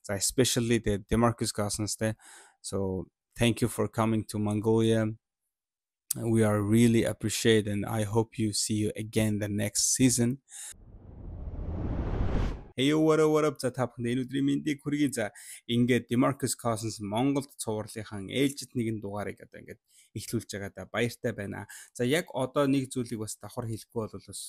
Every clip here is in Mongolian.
За especially the DeMarcus Cousins те. So thank you for coming to Mongolia. We are really appreciate and I hope you see you again the next season. Hey what up за та бүхэнд энэ өдрийн мэндийг хүргэе. За ингээд DeMarcus Cousins Монголд цувралынхан ээлжид нэгэн дугаарыг одоо ингээд эхлүүлж байгаа да баяртай байна. За яг одоо нэг зүйлийг бас давхар хэлэхгүй бол бас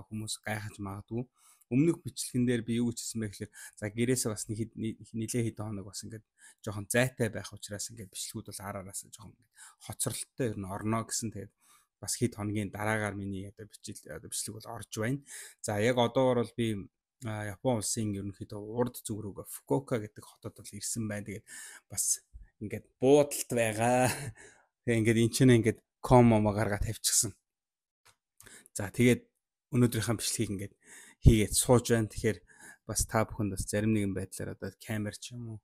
хүмүүс гайхаж магадгүй. Өмнөх бичлэгэн дээр би юу хийсэн бэ гэхээр за гэрээсээ бас нилээ хэд хоног бас ингээд жоохон зайтай байх учраас ингээд бичлэгүүд бол араас жоохон хоцролттой ер нь орно гэсэн. Тэгээд бас хэд хоногийн дараагаар миний одоо бичлэг бол орж байна. За яг одоогор бол би Япон улсын ерөнхийдөө урд зүг рүүгээ Фукуока гэдэг хотод бол ирсэн байна. Тэгээд бас ингээд буудалт байгаа. Тэгээ ингээд энэ ч ингээд комомо гаргаад тавьчихсан. За тэгээд өнөөдрийнхээ бичлэгийг ингээд хийгээд сууж байна. Тэгэхээр бас та бүхэнд бас зарим нэгэн байдлаар одоо камер ч юм уу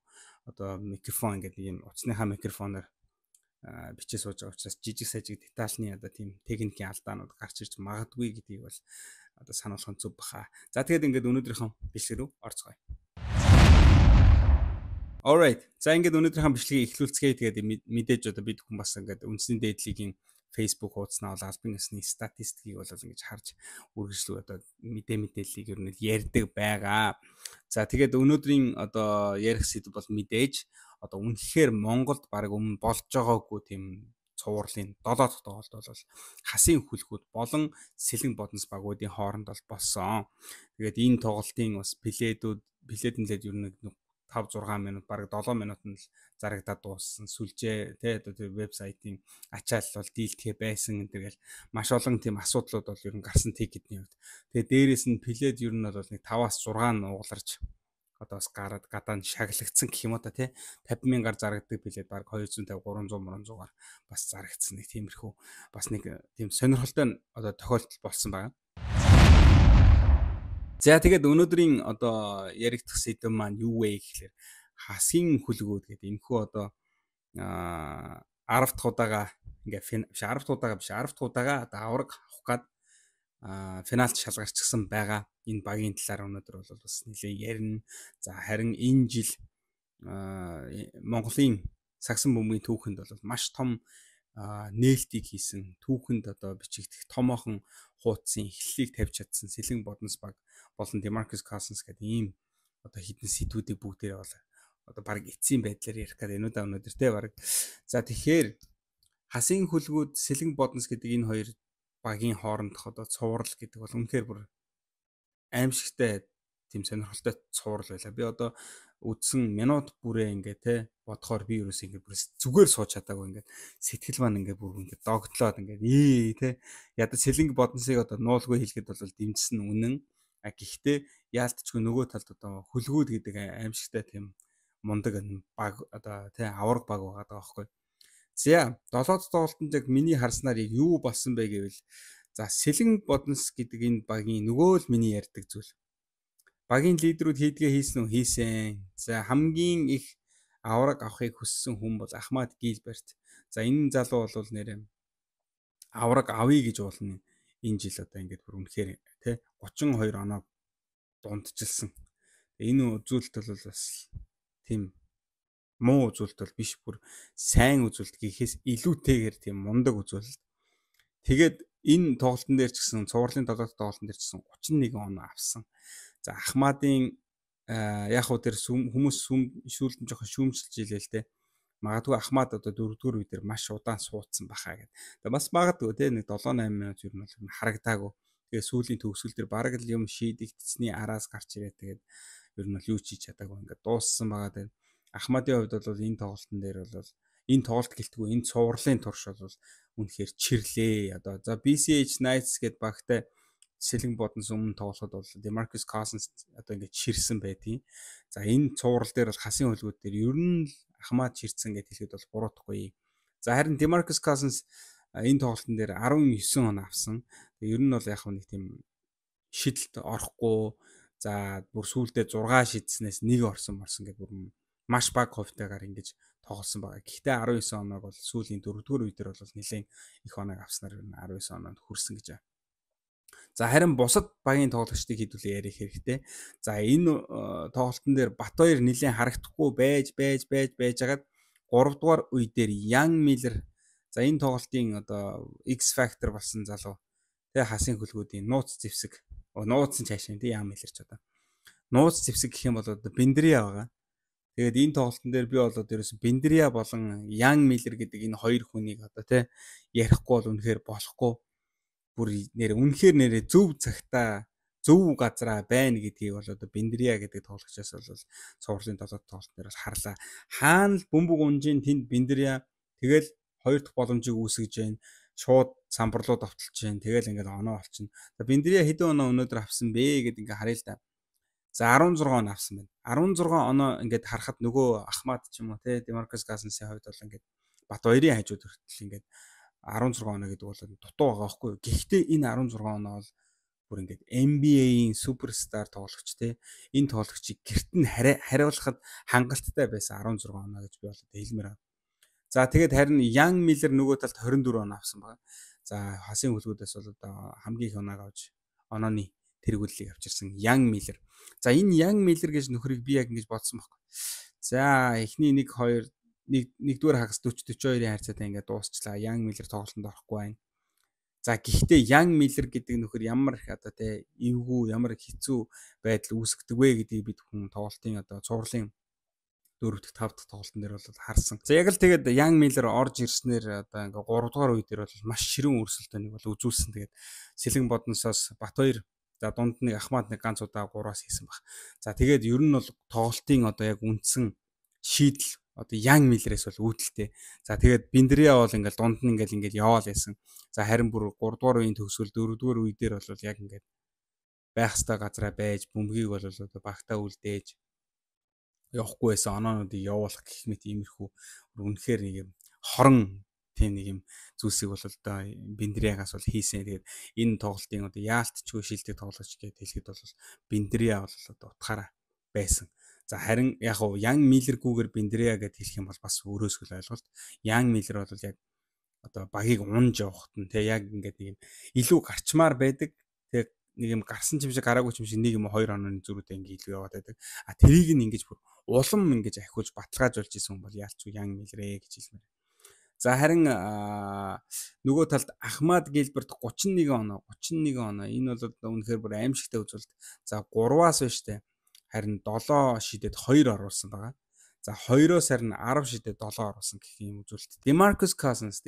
одоо микрофон ингээд ийм утасныхаа микрофоноор бичиж сууж байгаа учраас жижиг сажиг детальны одоо тийм техникийн алдаанууд гарч ирж магадгүй гэдгийг бол одоо сануулах нь зөв баха. За тэгээд ингээд өнөөдрийнхөө бичлэг рүү орцгоё. Alright. За ингээд өнөөдрийнхөө бичлэгийг эхлүүлцгээе. Тэгээд мэдээж одоо бид хүн бас ингээд үндэсний дээдлигийн Facebook хуудаснаа бол албан ёсны статистикийг бол ингэж харж үргэлжлүү одоо мэдээллийг ер нь ярьдаг байгаа. За тэгээд өнөөдрийн одоо ярих сэдв бол мэдээж одоо үнэхээр Монголд баг өмнө болж байгаагүй тийм цувралын 7 дахь тоглолт бол хасын хүлгүүд болон сэлэн боднос багуудын хооронд бол болсон. Тэгээд энэ тоглолтын бас пледэнлээд ер нь 5-6 минут баг 7 минут нь зарагдаад дууссан. Сүлжээ тий одоо тэр вебсайтын ачаал бол дийлдэхэ байсан гэдэг л маш олон тийм асуудлууд бол ер нь гарсан тикетний үед. Тэгээд дээрээс нь плед ер нь бол нэг 5-6 нугаларч одоо бас гараад гадаа нь шаглагдсан гэх юм уу та тий 50,000-аар зарагддаг плед баг 250 300-300-аар бас зарагдсан нэг тиймэрхүү бас нэг тийм сонирхолтой одоо тохиолдол болсон байна. За тэгээд өнөөдрийн одоо яригдах сэдв маань юу вэ гэхээр хасын хүлгүүд гэдэг энэхүү одоо 10 дахь удаага ингээ 10 дахь удаага одоо авраг авах гад финалд шалгарчихсан байгаа. Энэ багийн талаар өнөөдөр бол бас нэлээд ярина. За харин энэ жил Монголын сагсан бөмбөгийн түүхэнд бол маш том нээлтийг хийсэн түүхэнд одоо бичигдэх томоохон хуудсын эхлэлийг тавьж чадсан сэлэн боднос баг болон DeMarcus Cousins гэдэг ийм одоо хідэн сэдвүүдийг бүгдээрээ бол одоо баг эцсийн байдлаар ярих гэдэг энэ өнөөдөр те баг. За тэгэхээр хасын хүлгүүд сэлэн боднос гэдэг энэ хоёр багийн хоорондох одоо цуврал гэдэг бол үнэхээр бүр аимшигтай тийм сонирхолтой цуврал байлаа. Би одоо үдсэн минут бүрээ ингээ те бодохоор би ерөөс ингээ бүр зүгээр сууж чадаагүй ингээ сэтгэл маань ингээ бүр ингээ догтлоод ингээ те ядаж сэлэнг бодносыг одоо нуулгүй хэлэхэд бол дэмжсэн үнэн. Гэхдээ яалтчгүй нөгөө талд одоо хүлгүүд гэдэг аимшигтай тийм мундаг баг одоо те авраг баг байгаа даахгүй. За 7 дахь тоглолтод яг миний харснаар юу болсон бэ гэвэл за сэлэн боднос гэдэг энэ багийн нөгөө л миний ярьдаг зүйл. Багийн лидерүүд хийдгээ хийсэн үү? Хийсэн. За хамгийн их авраг авахыг хүссэн хүн бол Ахмад Гилберт. За энэ залуу бол нэрээ авраг авъя гэж уулна. Энэ жил одоо ингээд бүр үнэхээр тий 32 оноо дундчилсан. Энэ үзүүлэлт бол бас тийм муу үзүүлэлт бол биш, бүр сайн үзүүлэлт гэхээс илүүтэйгээр тийм мундаг үзүүлэлт. Тэгээд энэ тоглолтын дээр ч гэсэн цувралын 7 дахь тоглолтын дээр ч гэсэн 31 оноо авсан. За Ахмадын яг хуу тэр хүмүүс шүүлдэн жоохон шүүмжилж илээ л те. Магадгүй Ахмад одоо 4-р үе дээр маш удаан суудсан бахаа гэдэг. Тэгээ бас магадгүй те нэг 7-8 минут ер нь бол харагдаагүй. Тэгээ сүүлийн төгсгөл дээр бараг л юм шийдэгдсэний араас гарч ирээ. Тэгээд ер нь бол юу ч хийж чадаагүй ингээд дууссан байгаа дээр Ахмадын хувьд бол энэ тоглолтын дээр бол энэ тоглолт гэлтгүй энэ цувралын турш бол үнэхээр чирлээ. Одоо за BCH Knights гэдэг багтай сэлэн боднос өмнө тоглоход бол DeMarcus Cousins одоо ингээд ширсэн байдгийг. За энэ цуврал дээр бол хасын хөлгүүд дээр ер нь Ахмад ширсэн гэж хэлэхэд бол буруудахгүй. За харин DeMarcus Cousins энэ тоглолтын дээр 19 он авсан. Ер нь бол яг нэг тийм шидэлт орохгүй. За бүр сүүлдээ 6 шидснээс 1 орсон гэдэг бүр маш бага хувьтайгаар ингэж тоглосон байгаа. Гэхдээ 19 оноог бол сүүлийн 4-р үе дээр бол нэлээд их оног авснаар 19 оноонд хүрсэн гэж байна. За харин бусад багийн тоглогчдыг хэдүүлээ ярих хэрэгтэй. За энэ тоглолтын дээр Батбаяр нэлээд харагдахгүй байжгаад 3 дугаар үе дээр Young Miller за энэ тоглолтын одоо X factor болсон залуу тэгээ хасын хөлгүүдийн нууц зэвсэг нууцсан цаашаа тий Young Miller ч одоо нууц зэвсэг гэх юм бол одоо Бендрия байгаа. Тэгээд энэ тоглолтын дээр би болоод ерөөс Бендрия болон Young Miller гэдэг энэ хоёр хүнийг одоо тий ярихгүй бол үнэхээр болохгүй. Бүр үнэхээр нэрээ зөв цагтаа зөв газараа байна гэдгийг бол одоо Бендрия гэдэг тоглогчоос бол цувралын 7 тоглолт дээр бас харлаа. Хаана л бөмбөг унжийн тэнд Бендрия тэгэл хоёр дахь боломжийг үүсгэж байна. Шууд самбарлуу довтолж байна. Тэгэл ингээд оноо олчихно. За Бендрия хэдэн оноо өнөөдөр авсан бэ гэдэг ингээд харъя л да. За 16 оноо авсан байна. 16 оноо ингээд харахад нөгөө Ахмад ч юм уу те Демаркус Казинсийн хувьд бол ингээд Батбаярын хажууд хүртэл ингээд 16 оноо гэдэг бол дутуу байгаа байхгүй юу. Гэхдээ энэ 16 оноо бол бүр ингээд NBA-ийн суперстар тоглогч те. Энэ тоглогчийг гэрт нь хариулахад хангалттай байсан 16 оноо гэж би бол хэлмээр байна. За тэгээд харин Young Miller нөгөө талд 24 оноо авсан байна. За хасын хөлгүүдээс бол одоо хамгийн их оноог авч онооны тэргүүллийг авчирсан Young Miller. За энэ Young Miller гэж нөхрийг би яг ингэж бодсон байхгүй. За эхний 1-2 хагас 40-42-ийн харьцаатай ингээд дуусчлаа. Young Miller тоглолтод орохгүй байна. За гэхдээ Young Miller гэдэг нөхөр ямар их одоо те эвгүй ямар хэцүү байдал үүсгдэг вэ гэдгийг бид хүн тоглолтын одоо цувралын 4 дахь 5 дахь тоглолтын дээр бол харсан. За яг л тэгээд Young Miller орж ирснээр одоо ингээ 3 дугаар үе дээр бол маш ширүүн өрсөлдөөнийг бол үзүүлсэн. Тэгээд Сэлэн бодносоос Батбаяр за дунд нэг Ахмад нэг ганц удаа 3-аас хийсэн баг. За тэгээд ер нь бол тоглолтын одоо яг үндсэн шийдэл одоо Young Miller-ээс бол үүдэлтэй. За тэгээд Бендрия бол ингээл дунд нь ингээл яваал байсан. За харин бүр 3 дугаар үеийн төгсгөл 4 дугаар үе дээр бол яг ингээд байх ёстой газараа байж бөмбөгийг бол одоо багтаа үлдээж явахгүй байсан оноонуудыг явуулах гэх мэт иймэрхүү үнэхээр нэг юм хорон тийм нэг юм зүйлсийг бол одоо Бендриягаас бол хийсэн. Тэгээд энэ тоглолтын одоо яалтчгүй шилдэг тоглогч гэдээ хэлэхэд бол Бендрия бол одоо утгаараа байсан. За харин яг хуу Young Miller-гүйгээр Бендрия гэдээ хэлэх юм бол бас өөрөөсгөл ойлголт. Young Miller бол яг одоо багийг унж явахт нь тэг яг ингээд нэг юм илүү гарчмаар байдаг. Тэг нэг юм гарсан ч юм шиг гараагүй ч юм шиг нэг юм 2 онооны зүрүүдээ ингээд илүү яваад байдаг. А тэрийг нь ингэж бүр улам ингэж ахиулж баталгаажуулж исэн хүн бол яалчгүй Young Miller гэж хэлмээр. За харин нөгөө талд Ахмад Гилберт 31 оноо энэ бол үнэхээр бүр аимшигтай үзүүлэлт. За 3-аас байна штэ. Харин 7 шидэд 2 оруулсан байгаа. За 2-оос харин 10 шидэд 7 оруулсан гэх юм үзүүлэлт. Demarcus Cousins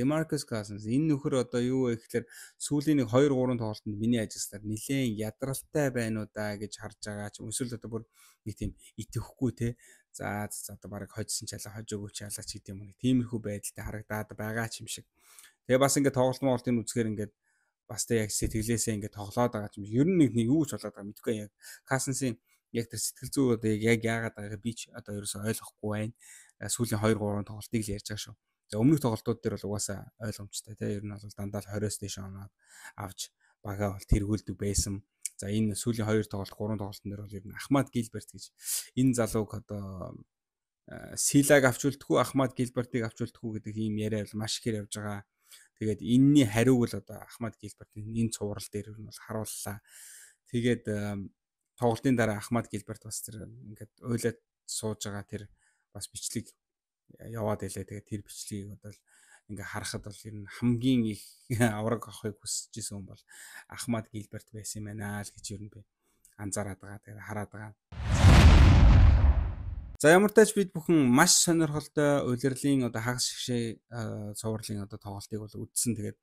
энэ нөхөр одоо юу вэ гэхээр сүүлийн нэг 2-3 тоглолтод миний ажилласаар нэлээд ядралтай байна уу да гэж харж байгаа ч эсвэл одоо бүр нэг тийм итгэхгүй те. За одоо баг хожсон чалаа хож өгөөч ялаач гэдэг юм нэг тиймэрхүү байдалтай харагдаад байгаа ч юм шиг. Тэгээ бас ингээд тоглолтын үзэхээр ингээд бас тэг яг сэтгэлээсээ ингээд тоглоод байгаа юм. Ер нь нэг юу ч болоод байгаа мэдгүй яг Cousins-ийн яг тэр сэтгэл зүй одоо яг яагаад байгааг би ч одоо ерөөсөй ойлгохгүй байна. Сүүлийн 2-3 тоглолтыг л ярьж байгаа шүү. За өмнөх тоглолтууд дээр бол угаасаа ойлгомжтой тий. Ер нь бол дандаа 20-с дээш оноо авч багаа бол тэргүүлдэг байсан. За энэ сүүлийн 2 тоглолт 3 тоглолтын дээр бол ер нь Ахмад Гилберт гэж энэ залууг одоо Силаг авч үлдэхгүй Ахмад Гилбертийг авч үлдэхгүй гэдэг ийм яриа бол маш ихээр явж байгаа. Тэгээд энэний хариуг л одоо Ахмад Гилбертийн энэ цуврал дээр ер нь бол харууллаа. Тэгээд тоглолтын дараа Ахмад Гилберт бас тэр ингээд ойлоод сууж байгаа тэр бас бичлэг яваад илээ. Тэгээд тэр бичлэгийг одоо ингээ харахад бол ер нь хамгийн их авраг авахыг хүсэж исэн хүн бол Ахмад Гилберт байсан юм байна л гэж ер нь би анзаараад байгаа. Тэгээд хараад байгаа. За ямар ч тач бид бүхэн маш сонирхолтой улирлын одоо хагас шигшээ цувралын одоо тоглолтыг бол үзсэн. Тэгээд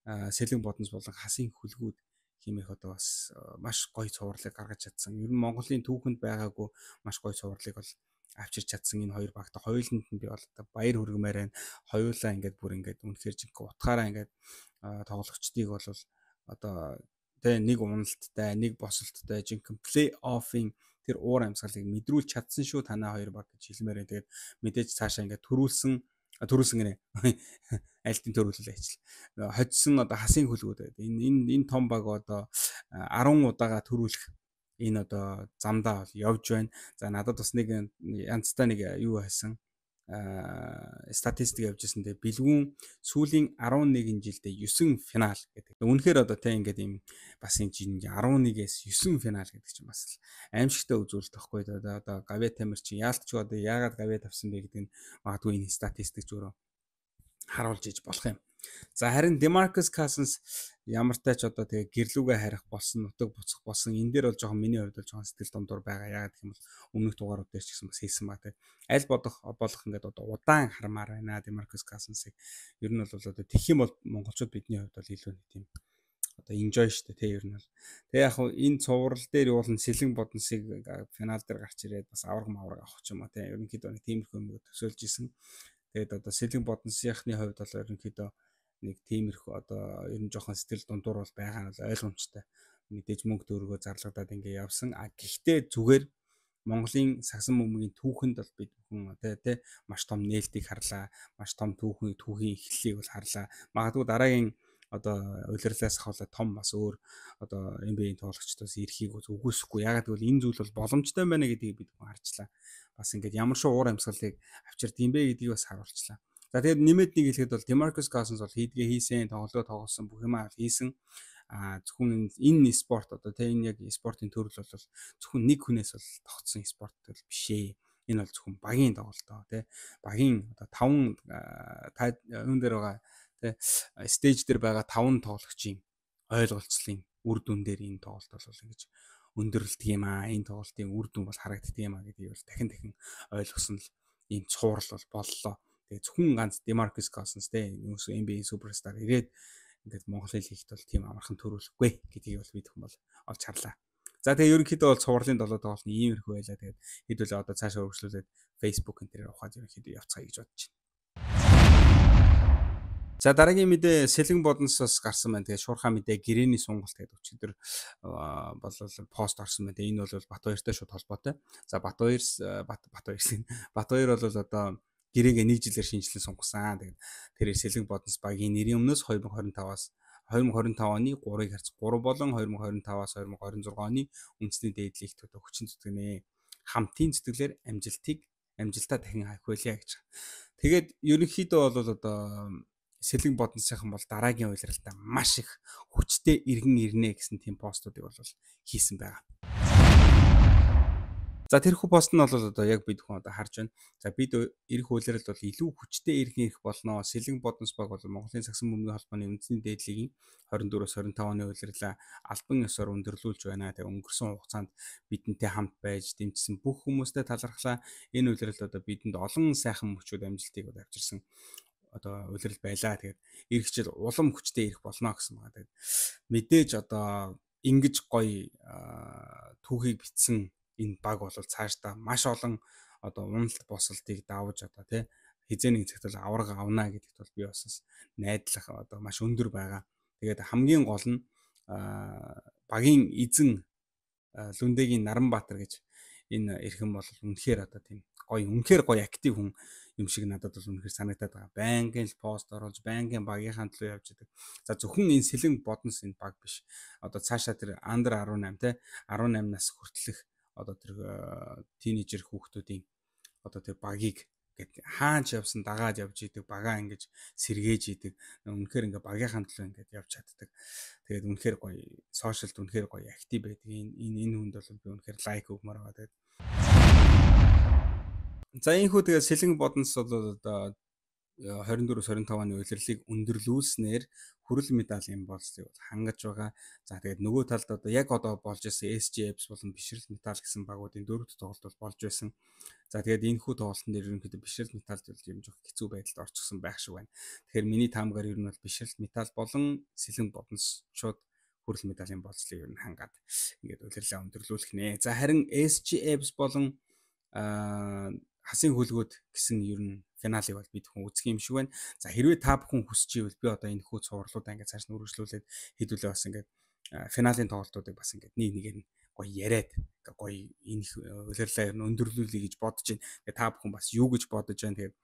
Сэлэн боднос болон хасын хөлгүүд хэмээх одоо бас маш гоё цувралыг гаргаж чадсан. Ер нь Монголын түүхэнд байгаагүй маш гоё цувралыг бол авчирч чадсан энэ хоёр багта хоёуланд нь би бол одоо баяр хүргэмээр байна. Хоёулаа ингээд бүр ингээд үнэхээр жинхэнэ утгаараа ингээд тоглогчдыг бол одоо тэ нэг уналттай, нэг босолттой жинхэнэ плей-оффын тэр уур амьсгалыг мэдрүүлж чадсан шүү танаа хоёр баг гэж хэлмээр байна. Тэгээд мэдээж цаашаа ингээд төрүүлсэн гэнэ альтын төрүүлэл ажил. Хоцсон одоо хасын хөлгүүд. Энэ том баг одоо 10 удаага төрүүлэх энэ одоо замдаа бол явж байна. За надад бас нэг янзтай нэг юу байсан. статистик явж ирсэн. Тэгээ бэлгүүн сүүлийн 11 жилдээ 9 финал гэдэг. Үнэхээр одоо те ингээд ийм бас энэ 11-ээс 9 финал гэдэг чинь бас аимшигтай үзүүлэлт байхгүй. Одоо гавьяа тамир чи яалтч одоо яагаад гавьяа тавьсан бэ гэдэг нь магадгүй энэ статистик зөрөө харуулж иж болох юм. За харин DeMarcus Cousins ямар тач одоо тэгээ гэрлүүгээ харих болсон, нутаг буцах болсон. Энэ дээр бол жоохон миний хувьд бол жоохон сэтгэл дундуур байгаа. Яагаад гэх юм бол өмнөх дугаарууд дээр ч гэсэн бас хэлсэн баг тэгээ. Аль болох ингээд одоо удаан хармаар байна DeMarcus Cousins-ыг. Ер нь бол одоо тэгэх юм бол монголчууд бидний хувьд бол илүү нэг тийм одоо enjoy штэ тий ер нь бол. Тэгээ яг энэ цуврал дээр явуулна сэлэн бодносыг финал дээр гарч ирээд бас авраг авах ч юм уу тий. Ерөнхийдөө нэг тиймэрхүү юм төсөөлж исэн. Тэгээд одоо сэлэн бодносынхны хувьд бол ерөнхийдөө нэг тиймэрхүү одоо ер нь жоохон сэтгэл дундуур бол байгаа нь ойлгомжтой. Мэдээж мөнгө төгрөгөө зарлагдаад ингээ явсан. Гэхдээ зүгээр Монголын сагсан бөмбөгийн түүхэнд бол бид бүхэн тий маш том нээлтийг харлаа. Маш том түүхийн эхлэлийг бол харлаа. Магадгүй дараагийн одоо улирлаас хавлаа том бас өөр одоо NBA-ийн тоглогчдоос ирэхийг үгүйсэхгүй. Ягаад гэвэл энэ зүйл бол боломжтой байна гэдгийг бид бүхэн харчлаа. Бас ингээд ямар шиг уур амьсгалыг авчирд юм бэ гэдгийг бас харуулчлаа. За тэгээд нэмээд нэг хэлэхэд бол DeMarcus Cousins бол хийдгээ хийсэн, тоглоо тоглосон бүх юмаа хийсэн. Зөвхөн энэ спорт одоо тэ энэ яг спортын төрөл бол зөвхөн нэг хүнээс бол тогтсон спорт биш ээ. Энэ бол зөвхөн багийн тоглолтоо тэ багийн одоо 5 энэ дээр байгаа тэ стейж дээр байгаа 5 тоглогчийн ойлголцлын үр дүн дээр энэ тоглолт бол ингэж өндөрлөлт юм аа. Энэ тоглолтын үр дүн бол харагддаг юм аа гэдгийг бол дахин ойлгосон л ийм цуврал бол боллоо. Тэгээ зөвхөн ганц DeMarcus Cousins те нөөсөө NBA суперстаар ирээд ингээд Монгол хэл хийхэд бол тийм амархан төрүүлэхгүй гэдгийг бол бид хүмүүс олж харлаа. За тэгээ ерөнхийдөө бол цувралын 7 тоглолт нь иймэрхүү байлаа. Тэгээд хэдүүлээ одоо цаашаа өргөжлүүлээд Facebook энэ төр явахад ерөнхийдөө явцгаая гэж бодож байна. За дараагийн мэдээ сэлэн бодносоос гарсан байна. Тэгээ шуурхаа мэдээ гэрээний сонголт гэдэг өчигдөр бол пост орсон байна. Энэ бол Батбаяртай шууд холбоотой. За Батбаяр бол одоо гэрээгээ нэг жилээр шинжилэн сонгосон. Тэгээд тэрээр сэлэн боднос багийн нэрийн өмнөөс 2025-аас 2025 оны 3-ыг харьц 3 болон 2025-аас 2026 оны үндэсний дээдлийг хүчин зүтгэнэ. Хамтын зүтгэлээр амжилтаа дахин хавьхуулъя гэж. Тэгээд ерөнхийдөө бол одоо сэлэн бодносынхан бол дараагийн улиралдаа маш их хүчтэй иргэн ирнэ гэсэн тийм постуудыг бол хийсэн байгаа. За тэрхүү пост нь бол одоо яг бид хүн одоо харж байна. За бид ирэх улирал бол илүү хүчтэй иргэн ирэх болно. Сэлэн боднос баг бол Монголын сагсан бөмбөгийн холбооны үндэсний дээдлэгийн 24-өөс 25 оны улирлаа албан ёсоор өндөрлүүлж байна. Тэгээ өнгөрсөн хугацаанд бидэнтэй хамт байж дэмжсэн бүх хүмүүстээ талархлаа. Энэ улирал одоо бидэнд олон сайхан мөчүүд амжилтыг авчирсан одоо улирал байлаа. Тэгээд ирэх жил улам хүчтэй ирэх болно гэсэн байгаа. Тэгээд мэдээж одоо ингэж гоё түүхийг бичсэн энэ баг бол цаашдаа маш олон одоо уналт босолтыг давж одоо тий хизээний цагт бол авраг авна гэдэгт бол би бас найдлах одоо маш өндөр байгаа. Тэгээд хамгийн гол нь багийн эзэн Лүндэгийн Наранбаатар гэж энэ эрхэм бол үнэхээр одоо тийм үнэхээр гоё актив хүн юм шиг надад бол үнэхээр санагдаад байгаа. Байнгын пост оруулж, байнгын багийнхаа төлөө явж идэг. За зөвхөн энэ сэлэн боднос энэ баг биш. Одоо цаашаа тэр under 18 те 18 нас хүртэлх одоо тэр тийнейжер хүүхдүүдийн одоо тэр багийг гэд хаач явсан дагаад явж идэг, багаа ингэж сэргээж идэг. Үнэхээр ингээ багийнхаа төлөө ингээд явж чаддаг. Тэгээд үнэхээр гоё сошиалд үнэхээр гоё актив байдаг. Энэ хүнд бол би үнэхээр лайк өгмөр байгаа. Тэгээд за энэхүү тэгээд сэлэн боднос бол одоо 24-25 оны улирлыг өндөрлүүлснээр хүрэл медалийн болцлыг хангаж байгаа. За тэгээд нөгөө талд одоо яг одоо болж исэн SGFs болон бишрэл металл гэсэн багуудын дөрөвд тоглолт бол болж байсан. За тэгээд энэхүү тоглолтын дээр ерөнхийдөө бишрэл металл юм жоох хэцүү байдалд орчихсон байх шиг байна. Тэгэхээр миний таамгаар ер нь бол бишрэл металл болон сэлэн боднос шууд хүрэл медалийн болцлыг ер нь хангаад ингээд улирлаа өндөрлүүлэх нэ. За харин SGFs болон хасын хөлгөөд гэсэн ер нь финалыг бол бид хүн үзэх юм шиг байна. За хэрвээ та бүхэн хүсэж ивэл би одоо энэ хүү цувралуудаа ингээд цааш нь үргэлжлүүлээд хэдүүлээ бас ингээд финалийн тоглолтуудыг бас ингээд нэг нь гоё яриад гоё энэ улирлаа ер нь өндөрлүүлэе гэж бодож байна. Тэгээ та бүхэн бас юу гэж бодож байна. Тэгээд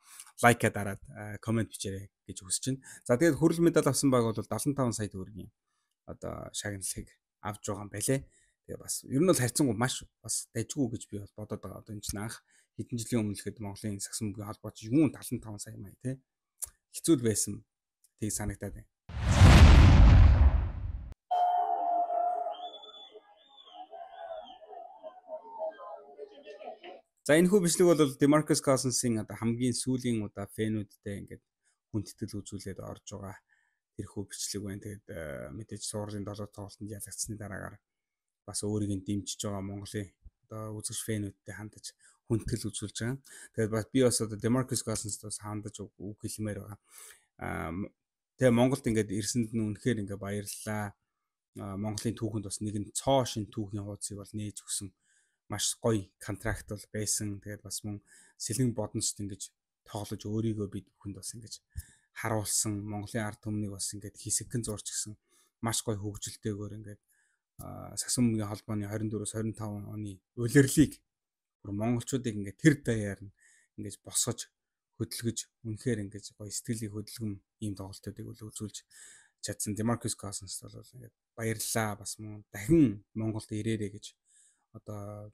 лайка дараад комент бичээрэй гэж хүсэж байна. За тэгээд хүрэл медаль авсан баг бол 75 сая төгрөгийн одоо шагналыг авч байгаа юм байлээ. Тэгээ бас ер нь бол харьцангуй маш бас дайггүй гэж би бол бодоод байгаа. Одоо энэ чинь анх хэдэн жилийн өмнө л хэд Монголын сагсан мөнгөний холбооч юун 75 сая маяг тий. Хэцүү л байсан. Тийг санагдаад байна. За энэ хүү бичлэг бол Demarcus Cousins-ийн одоо хамгийн сүүлийн удаа фэнүүдтэй ингээд хүндэтгэл үзүүлээд орж байгаа тэр хүү бичлэг байна. Тэгээд мэдээж суурлийн 7 тоглолтод ялагдсны дараагаар бас өөрийг нь дэмжиж байгаа Монголын одоо үзэгч фэнүүдтэй хандаж хүндэтгэл үзүүлж байгаа. Тэгээд бас би бас одоо Demarcus Cousins-д бас хандаж үг хэлмээр байгаа. Тэгээ Монголд ингээд ирсэнд нь үнэхээр ингээд баярлалаа. Монголын түүхэнд бас нэгэн цоо шин түүхийн хуудсыг бол нээж өгсөн маш гоё контракт бол байсан. Тэгээд бас мөн сэлэн бодност ингэж тоглож өөрийгөө бид бүхэнд бас ингэж харуулсан. Монголын ард түмнийг бас ингэж хэсэгхэн зурч гисэн маш гоё хөгжилтэйгээр ингэж сагсан мөнгөний холбооны 24-с 25 оны улирлыг бүр монголчуудыг ингэж тэр даяар нь ингэж босгож хөдөлгөж үнэхээр ингэж гоё сэтгэлийн хөдөлгөм ийм тоглолтуудыг үзүүлж чадсан Demarcus Cousins бол ингэж баярлалаа. Бас мөн дахин Монголд ирээрэй гэж одоо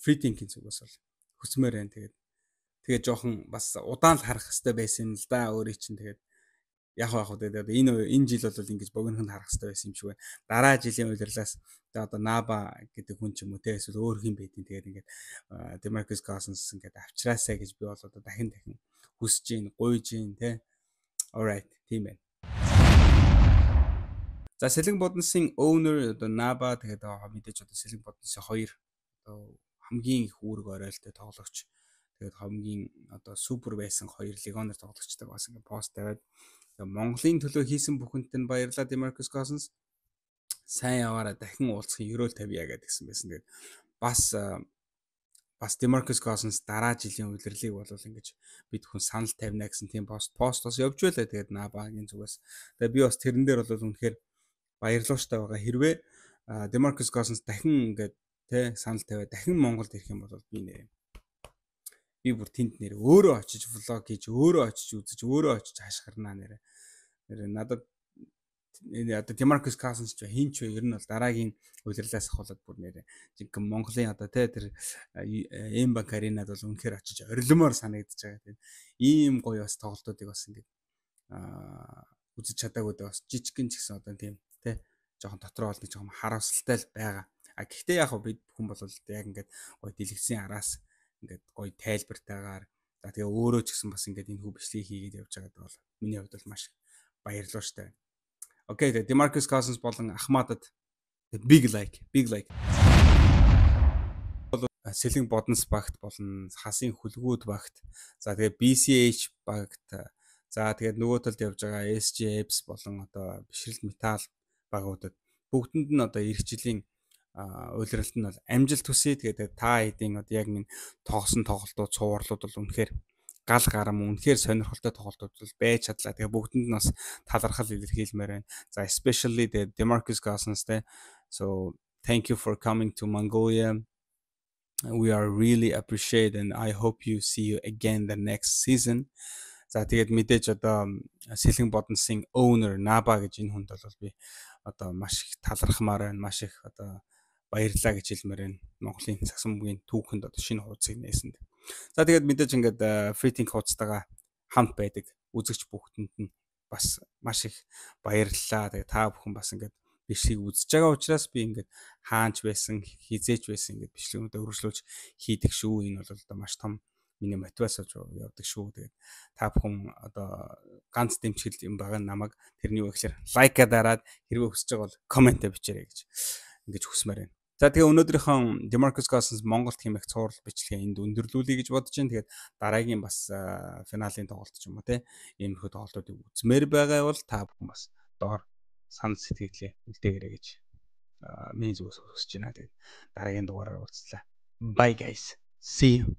free thinking зүгээс бол хүсмээр байна. Тэгээд жоохон бас удаан л харах хэрэгтэй байсан юм л да. Өөрөө чинь тэгээд яг тэгээд энэ жил бол ингэж богинохонд харах хэрэгтэй байсан юм шиг байна. Дараа жилийн удирлаас одоо Наба гэдэг хүн ч юм уу те эсвэл өөр хин байдیں۔ Тэгээд ингээд Demarcus Cousins ингээд авчраасаа гэж би бол одоо дахин хүсэж гин, гуйж гин те. Alright, тийм байна. За Сэлэн Бодносын owner одоо Наба тэгээд мэдээж одоо Сэлэн Бодносын хоёр одоо хамгийн их үүрэг оройлтой тоглогч. Тэгээд хамгийн одоо супер байсан хоёр легионер тоглогчтой бас ингээд пост тавиад Монголын төлөө хийсэн бүхэнд нь баярлалаа Demarcus Cousins. Сайн яваараа дахин уулзах ерөөл тавья гэдгсэн байсан. Тэгээд бас Demarcus Cousins дараа жилийн удирлыг бол ингэж бид хүн санал тавина гэсэн тийм пост бас явж байлаа. Тэгээд Набагийн зүгээс. Тэгээд би бас тэрэн дээр бол үнэхээр баярлууштай байгаа. Хэрвээ Demarcus Cousins дахин ингээд тэ санал тавиад дахин Монголд ирэх юм бол би бүр тэнд нэр өөрөө очиж влог хийж, өөрөө очиж үзэж, өөрөө очиж хашгирнаа нэр надад одоо Demarcus Cousins ч хин ч ер нь бол дараагийн удирлаас ахуулаад бүр нэр жинхэнэ Монголын одоо тэр M-Bank Arena-д бол үнэхээр очиж орилмоор санагдаж байгаа. Тэгээд ийм гоё бас тоглолтуудыг бас ингээд үзэж чадаагүй дэ бас жижигхэн ч гэсэн одоо тийм тэ жоохон дотроо бол нэг жоохон харамсалтай л байгаа. Гэхдээ яг бид хүн бол яг ингээд гоё дэлгэцийн араас ингээд гоё тайлбартайгаар за тэгээ өөрөө ч гэсэн бас ингээд энэ хүү бичлэгийг хийгээд явж байгаад бол миний хувьд бол маш баярлалаа. Окей, тэгээ Demarcus Cousins болон Ахмадад big like. Сэлэн Боднос багт болон хасын хүлгүүд багт. За тэгээ BCH багт. За тэгээд нөгөө талд явж байгаа SGABS болон одоо бишрэлт металл багуудад бүгдэнд нь одоо эх жилийн улиралт нь бол амжилт хүсье. Тэгээд та хэдийн одоо яг минь тоглосон тоглолтууд, цувралууд бол үнэхээр гал гарам, үнэхээр сонирхолтой тоглолтууд бол байж чадлаа. Тэгээд бүгдэнд нь бас талархал илэрхийлмээр байна. За especially the Demarcus Cousins те. So thank you for coming to Mongolia. We are really appreciate and I hope you see you again the next season. За тэгээд мэдээж одоо Сэлэн Бодносын owner Наба гэж энэ хүнд бол би одоо маш их талархмаар байна. Маш их одоо баярлалаа гэж хэлмээр байна. Монголын сагсан мөнгөний түүхэнд одоо шинэ хуудсыг нээсэнд. За тэгээд мэдээж ингээд free think хуудсатайгаа хамт байдаг үзэгч бүгдэнд нь бас маш их баярлалаа. Тэгээд та бүхэн бас ингээд бичлэгийг үзэж байгаа учраас би ингээд хаанч байсан, хизээч байсан ингээд бичлэгүүдээ өргөжлүүлж хийдэг шүү. Энэ бол одоо маш том миний мотивац болж явдаг шүү. Тэгээд та бүхэн одоо ганц дэмжигэл юм байгаа намайг тэрний үг гэхээр лайка дараад хэрвээ хүсэж байгаа бол коммент бичээрэй гэж ингэж хүсмээр байна. За тэгээ өнөөдрийнхөө Demarcus Cousins Монголд хэмээх цуврал бичлэгээ энд өндөрлүүлье гэж бодож байна. Тэгээд дараагийн бас финалийн тоглолт ч юм уу те иймэрхүү тоглолтуудыг үзмээр байгаа бол та бүхэн бас доор санал сэтгэлээ үлдээгээрэй гэж миний зүгээс хүсэж байна. Тэгээд дараагийн дугаараар уулзлаа. Bye guys. See you.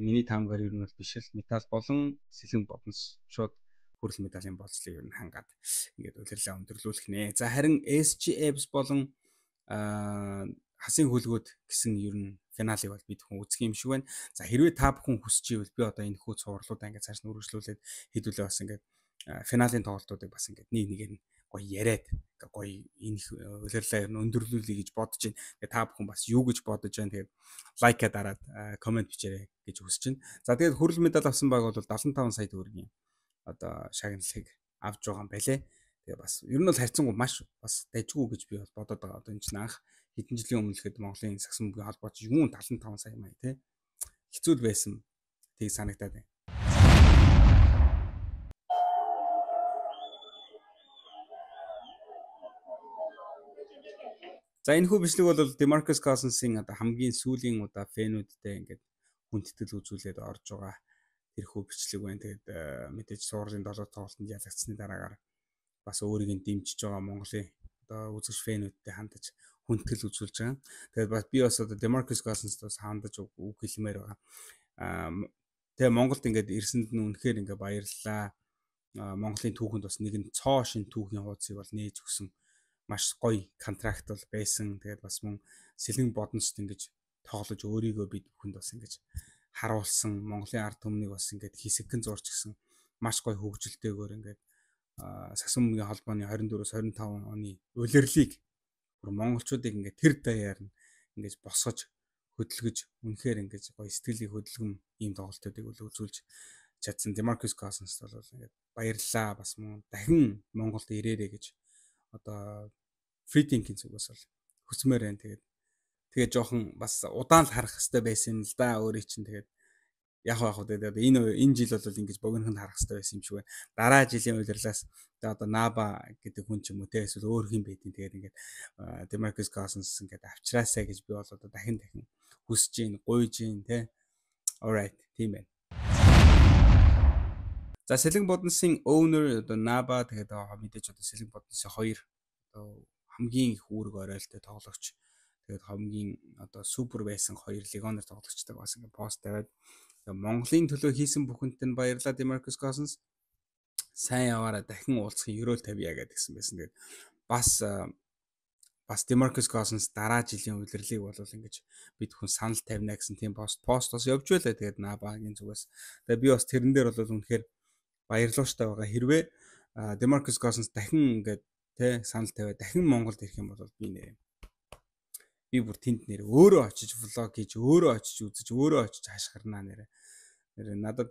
Миний таамгаар ер нь бол бишрэл металл болон Сэлэн Боднос шууд хүрэл медалийн болцлыг ер нь хангаад ингээд улирлаа өндөрлүүлэх нэ. За харин SGABS болон хасын хөлгүүд гэсэн ер нь финалыг бол бид хүн үзэх юм шиг байна. За хэрвээ та бүхэн хүсэж ивэл би одоо энэ хүү цувралуудаа ингээд цааш нь үргэлжлүүлээд хэдүүлээ бас ингээд финалийн тоглолтуудыг бас ингээд нэг нэгээр нь гоё яриад гоё энэ улирлаа ер нь өндөрлүүлэе гэж бодож байна. Тэгээ та бүхэн бас юу гэж бодож байна. Тэгээд лайка дараад комент бичээрэй гэж хүсэж байна. За тэгээд хүрэл медаль авсан баг бол 75 сая төгрөгийн одоо шагналыг авч байгаа юм байлээ. Тэгээ бас ер нь бол харьцангуй маш бас дайггүй гэж би бол бодоод байгаа. Одоо энэ чинь анх хэдэн жилийн өмнө л хэд Монголын сагсан мөнгөний холбооч юун 75 сая маяг тий хэцүү байсан тийг санагдаад байна. За энэ хүү бичлэг бол Demarcus Cousins-ийн одоо хамгийн сүүлийн удаа фэнүүдтэй ингээд хүндэтгэл үзүүлээд орж байгаа тэр хүү бичлэг байна. Тэгээд мэдээж суурлын 7 тоглолтод ялагдсны дараагаар бас өөрийг нь дэмжиж байгаа Монголын одоо үзэгч фэнүүдтэй хандаж хүндэтгэл үзүүлж байгаа. Тэгээд бас би бас одоо Demarcus Cousins-д бас хандаж үг хэлмээр байгаа. Тэгээ Монголд ингээд ирсэнд нь үнэхээр ингээд баярлалаа. Монголын түүхэнд бас нэгэн цоо шин түүхийн хуудсыг бол нээж өгсөн маш гоё контракт бол байсан. Тэгээд бас мөн сэлэн бодносд ингэж тоглож өөрийгөө бид бүхэнд бас ингэж харуулсан. Монголын ард түмнийг бас ингэж хэсэгхэн зурч гисэн маш гоё хөгжилтэйгээр ингэж сагсан мөнгөний холбооны 24-с 25 оны улирлыг бүр монголчуудыг ингэж тэр даяар нь ингэж босгож хөдөлгөж үнэхээр ингэж гоё сэтгэлийн хөдөлгөм ийм тоглолтуудыг үзүүлж чадсан Demarcus Cousins бол ингэж баярлалаа. Бас мөн дахин Монголд ирээрэй гэж одоо free thinking зүгээс бол хүсмээр байна. Тэгээд жоохон бас удаан л харах хэрэгтэй байсан юм л да. Өөрөө чинь тэгээд яг тэгээд энэ жил бол ингэж богинохонд харах хэрэгтэй байсан юм шиг байна. Дараа жилийн удирлаас одоо Наба гэдэг хүн ч юм уу те эсвэл өөр хин байдیں۔ Тэгээд ингээд Demarcus Cousins ингээд авчраасаа гэж би бол одоо дахин хүсэж гин, гуйж гин те. Alright, тийм байна. За Сэлэн Бодносын owner одоо Наба тэгээд мэдээж одоо Сэлэн Бодносын хоёр одоо хамгийн их үүрэг оройлтой тоглогч. Тэгээд хамгийн одоо супер байсан хоёр легионер тоглогчтой бас ингээд пост тавиад Монголын төлөө хийсэн бүхэнд нь баярлалаа Demarcus Cousins. Сайн яваараа дахин уулзах ерөөл тавья гэдгсэн байсан. Тэгээд бас Demarcus Cousins дараа жилийн удирлыг бол ингэж бид хүн санал тавина гэсэн тийм пост бас явж байлаа. Тэгээд Набагийн зүгээс. Тэгээд би бас тэрэн дээр бол үнэхээр баярлалтай байгаа. Хэрвээ Demarcus Cousins дахин ингээд тэ санал тавиад дахин Монголд ирэх юм бол би бүр тэнд нэр өөрөө очиж влог хийж, өөрөө очиж үзэж, өөрөө очиж хашгирнаа нэр надад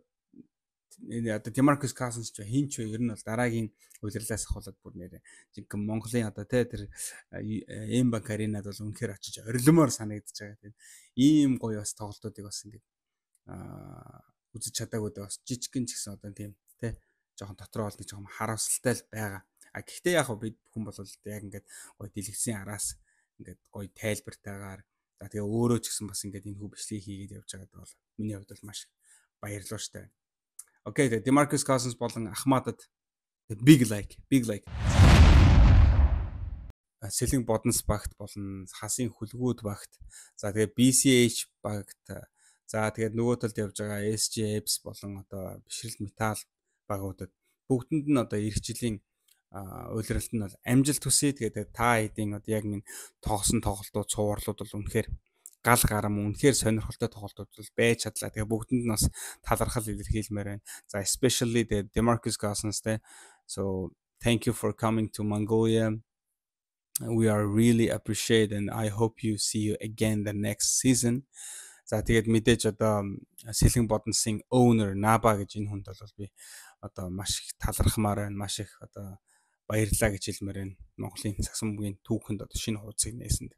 одоо Demarcus Cousins ч хин ч ер нь бол дараагийн удирлаас ахуулаад бүр нэр жинхэнэ Монголын одоо тэ тэр M-Bank Arena-д бол үнэхээр очиж орилмоор санагдаж байгаа. Тэгээд ийм гоё бас тоглолтуудыг бас ингээд үзэж чадаагүй дэ бас жижигхэн ч гэсэн одоо тийм тэ жоохон дотроо бол нэг жоохон харамсалтай л байгаа. Гэхдээ яг бид хүн бол яг ингээд гоё дэлгэцийн араас ингээд гоё тайлбартайгаар за тэгээ өөрөө ч гэсэн бас ингээд энэ хүү бичлэгийг хийгээд явж байгаад бол миний хувьд бол маш баярлалаа штэ. Окей, тэгээ Demarcus Cousins болон Ахмадад big like. Сэлэн Боднос багт болон хасын хүлгүүд багт. За тэгээ BCH багт. За тэгээд нөгөө талд явж байгаа SGX болон одоо бишрэлт металл багуудад бүгдэнд нь одоо эх жилийн улиралт нь бол амжилт хүсье. Тэгээд та хэдийн одоо яг минь тоглосон тоглолтууд, цувралууд бол үнэхээр гал гарам, үнэхээр сонирхолтой тоглолтууд бол байж чадлаа. Тэгээд бүгдэнд нь бас талархал илэрхийлмээр байна. За especially the Demarcus Cousins те. So thank you for coming to Mongolia. We are really appreciate and I hope you see you again the next season. За тэгээд мэдээж одоо Сэлэн Бодносын owner Наба гэж энэ хүнд бол би одоо маш их талархмаар байна. Маш их одоо баярлалаа гэж хэлмээр байна. Монголын сагсан мөнгөний түүхэнд одоо шинэ хуудсыг нээсэнд.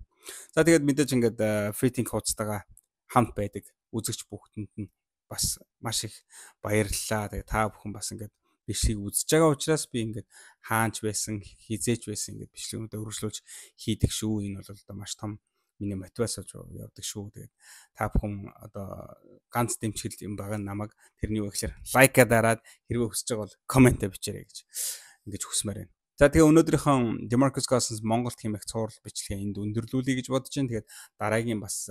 За тэгээд мэдээж ингээд free think хуудсатайгаа хамт байдаг үзэгч бүгдэнд нь бас маш их баярлалаа. Тэгээд та бүхэн бас ингээд бичлэгийг үзэж байгаа учраас би ингээд хаанч байсан, хизээч байсан ингээд бичлэгүүдээ өргөжлүүлж хийдэг шүү. Энэ бол одоо маш том миний мотивац болж явдаг шүү. Тэгээд та бүхэн одоо ганц дэмжигэл юм байгаа намайг тэрний юу гэхээр лайка дараад хэрвээ хүсэж байгаа бол коммент бичээрэй гэж ингэж хүсмээр байна. За тэгээ өнөөдрийнхөө Demarcus Cousins Монголд хэмээх цуврал бичлэгээ энд өндөрлүүлье гэж бодож байна. Тэгээд дараагийн бас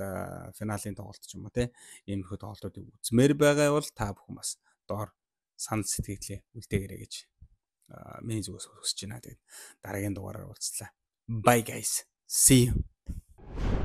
финалийн тоглолт ч юм уу те иймэрхүү тоглолтуудыг үзмээр байгаа бол та бүхэн бас доор санал сэтгэлээ үлдээгээрэй гэж миний зүгээс хүсэж байна. Тэгээд дараагийн дугаараар уулзлаа. Bye guys. See you.